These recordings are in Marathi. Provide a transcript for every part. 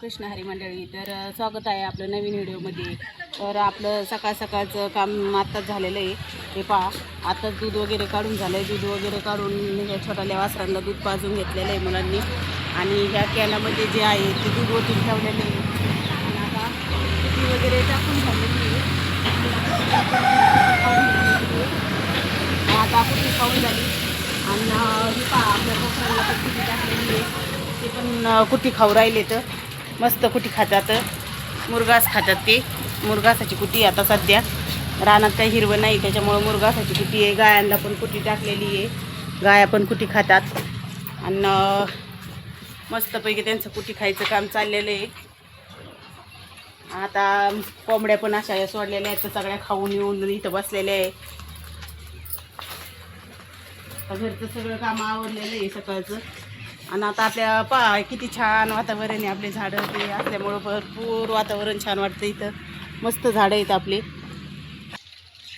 कृष्ण हरी मंडळी, तर स्वागत आहे आपलं नवीन व्हिडिओमध्ये. तर आपलं सकाळचं काम आत्ताच झालेलं आहे. हे पहा, आत्ताच दूध वगैरे काढून झालं आहे. दूध वगैरे काढून ह्या छोट्याल्या वासरांना दूध पाजून घेतलेलं आहे मुलांनी. आणि ह्या कॅनामध्ये जे आहे ते दूध ओतून ठेवलेलं आहे. आणि आता कुटी वगैरे टाकून झालेली आहे. आता कुटी खाऊन झाली. आणि हे पहा, आपल्या कोकणाला पण कुटी टाकलेली आहे. ते पण कुटी खाऊ राहिले. तर मस्त कुटी खातात, मुरघास खातात. ते मुरघासाची कुटी आता सध्या रानात काही हिरवं नाही, त्याच्यामुळं मुरघासाची कुटी आहे. गायांना पण कुटी टाकलेली आहे, गाया पण कुटी खातात. आणि मस्तपैकी त्यांचं कुटी खायचं काम चाललेलं आहे. आता कोंबड्या पण अशा सोडलेल्या आहेत, तर सगळ्या खाऊन येऊन इथं बसलेल्या आहे. घरचं सगळं काम आवडलेलं आहे सकाळचं. आणि आता आपल्या पहा किती छान वातावरण आहे. आपले झाडं ते असल्यामुळं भरपूर वातावरण छान वाटतं. इथं मस्त झाडं आहेत आपली,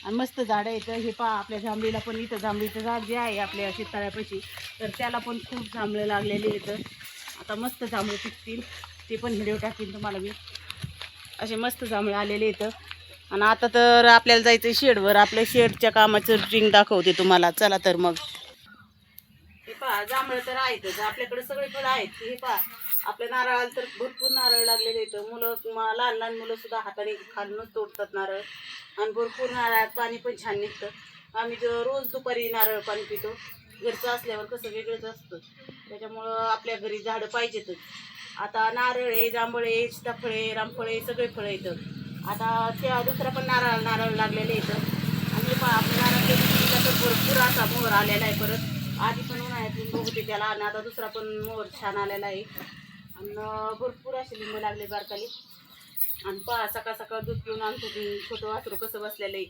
आणि मस्त झाडं येतं. हे पहा, आपल्या जांभळीला पण, इथं जांभळीचं झाड जे आहे आपल्या शेताळ्यापाशी, तर त्याला पण खूप जांभळं लागलेले येतं. आता मस्त जांभळं पिकतील, ते पण व्हिडिओ टाकीन तुम्हाला मी. असे मस्त जांभळं आलेले येतं. आणि आता तर आपल्याला जायचं शेडवर. आपल्या शेडच्या कामाचं ड्रिंक दाखवते तुम्हाला. चला तर मग. हे पहा, जांभळं तर आहेतच आपल्याकडे, सगळे फळं आहेत. हे पहा, आपल्या नारळाला तर भरपूर नारळ लागलेले आहेत. लहान लहान मुलं सुद्धा हाताने खालूनच तोडतात नारळ. आणि भरपूर नारळात पाणी पण छान निघतं. आम्ही रोज दुपारी नारळ पाणी पितो. घरचं असल्यावर कसं वेगळंच असतं, त्याच्यामुळं आपल्या घरी झाडं पाहिजेतच. आता नारळ आहे, जांभळ आहे, सीताफळे, रामफळे, सगळे फळं येतं. आता त्या दुसरा पण नारळ लागलेले येतं. आणि पहा, आपल्या नारळाच्या तर भरपूर असा मोहर आलेला आहे. परत आधी पण उन्हाळ्यात लिंबू होते त्याला, आणि आता दुसरा पण मोहर छान आलेला आहे. आणि भरपूर असे लिंबू लागले बारकाली. आणि पहा, सकाळ सकाळ दूध पिऊन आणतो. छोटं वासरू कसं बसलेलं आहे,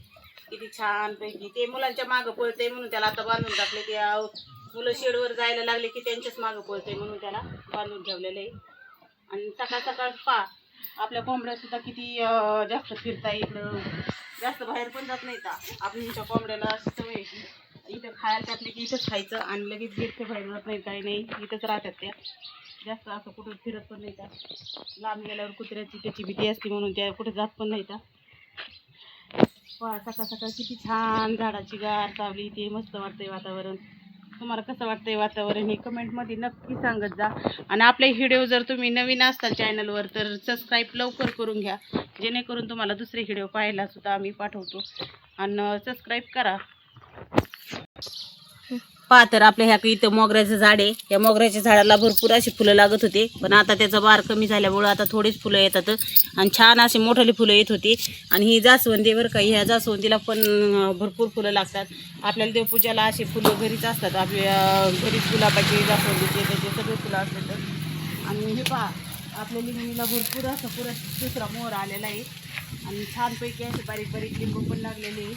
किती छानपैकी. ते मुलांच्या मागं पळते म्हणून त्याला आता बांधून टाकले. ते मुलं शेडवर जायला लागले की त्यांच्याच मागं पळते म्हणून त्याला बांधून ठेवलेलं आहे. आणि सकाळ सकाळ पहा, आपल्या कोंबड्या सुद्धा किती जास्त फिरताय. इकडं जास्त बाहेर पण जात नाही. का आपल्या कोंबड्याला अशी सवय आहे की इथं खायला टाकले की इथंच खायचं, आणि लगेच गेटच्या बाहेर जात नाही, काही नाही, इथंच राहतात त्या. जास्त असं कुठं फिरत पण नाही. का लांब गेल्यावर कुत्र्याची त्याची भीती असते म्हणून त्या कुठे जात पण नाही. का सकाळ सकाळ किती छान झाडाची गार सावली. ते मस्त वाटतंय वातावरण. तुम्हाला कसं वाटतंय वातावरण हे कमेंटमध्ये नक्की सांगत जा. आणि आपले व्हिडिओ जर तुम्ही नवीन असताल चॅनलवर, तर सबस्क्राईब लवकर करून घ्या, जेणेकरून तुम्हाला दुसरे व्हिडिओ पाहायला सुद्धा आम्ही पाठवतो. आणि सबस्क्राईब करा. पहा, तर आपल्या ह्या इथं मोगऱ्याचं झाड आहे. या मोगऱ्याच्या झाडाला भरपूर अशी फुलं लागत होते, पण आता त्याचा बार कमी झाल्यामुळं आता थोडीच फुलं येतात. आणि छान अशी मोठाली फुलं येत होती. आणि ही जास्वंदीवर काही, ह्या जास्वंदीला पण भरपूर फुलं लागतात. आपल्याला देवपूजाला अशी फुलं घरीच असतात. आपल्या घरीच गुलाबाचे, जास्वंदीचे, त्याचे सगळे फुलं असतात. आणि हे पहा, आपल्या लिंबूला भरपूर असं दुसरा मोहर आलेला आहे. आणि छानपैकी असे बारीक बारीक लिंबू पण लागलेले आहे.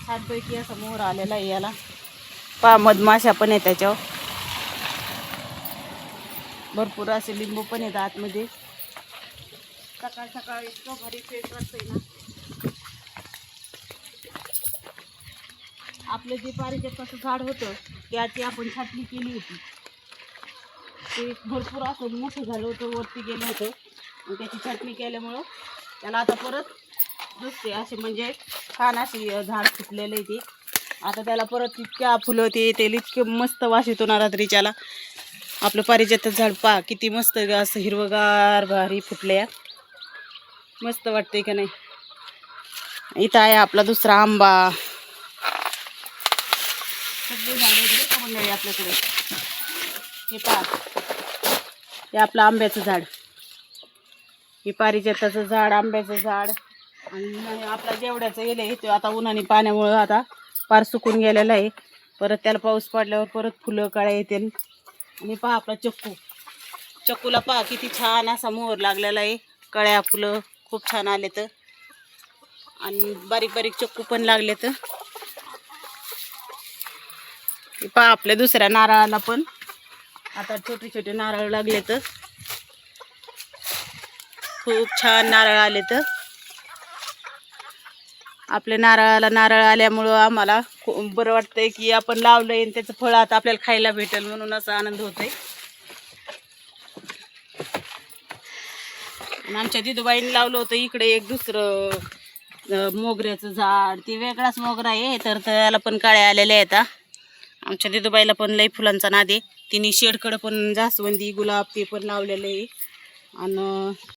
छानपैकी असा मोहर आलेला आहे याला. पहा, मधमाशा पण आहे त्याच्यावर. भरपूर असे लिंबू पण आहेत आतमध्ये. सकाळ सकाळ इतकं भारी फ्रेश वाटतंय ना. आपलं जे पारिजाताचं झाड होतं त्याची आपण छाटणी केली होती. ते भरपूर असं मोठं झालं होतं, वरती गेलं होतं. आणि त्याची छाटणी केल्यामुळं त्याला आता परत दुसरे असे म्हणजे छान अशी झाड फुटलेलं आहे. ते आता त्याला परत इतक्या फुलं ते येतील, इतके मस्त वास येतो ना रात्रीच्याला. आपलं पारिजातचं झाड पहा, किती मस्त असं हिरवगार भारी फुटले. मस्त वाटतंय का नाही. इथं आहे आपला दुसरा आंबा. सगळे झाडं आहेत मंडळी आपल्याकडे. हे पहा, हे आपलं आंब्याचं झाड, हे पारिजाताचं झाड, आंब्याचं झाड. आणि आपला जेवढ्याचं येलं ते आता उन्हाने पाण्यामुळं आता पार सुकून गेलेलं आहे. परत त्याला पाऊस पडल्यावर परत फुलं कळ्या येतील. आणि पहा, आपला चक्कूला पहा किती छान असा मोहर लागलेला आहे. कळ्या फुलं खूप छान आलेत. आणि बारीक बारीक चक्कू पण लागलेत. पहा, आपल्या दुसऱ्या नारळाला पण आता छोटे छोटे नारळ लागलेत. खूप छान नारळ आलेत. आपल्या नारळाला नारळ आल्यामुळं आम्हाला बरं वाटतंय की आपण लावलंय आणि त्याचं फळ आता आपल्याला खायला भेटेल, म्हणून असा आनंद होतोय. आणि आमच्या दिदूबाईंनी लावलं होतं इकडे एक दुसरं मोगऱ्याचं झाड. ते वेगळाच मोगरा आहे, तर त्याला पण काळ्या आलेल्या आहेत. आमच्या दिदूबाईला पण लई फुलांचा नाद आहे. तिने शेडकडं पण जास्वंदी गुलाब ते पण लावलेलं आहे. आणि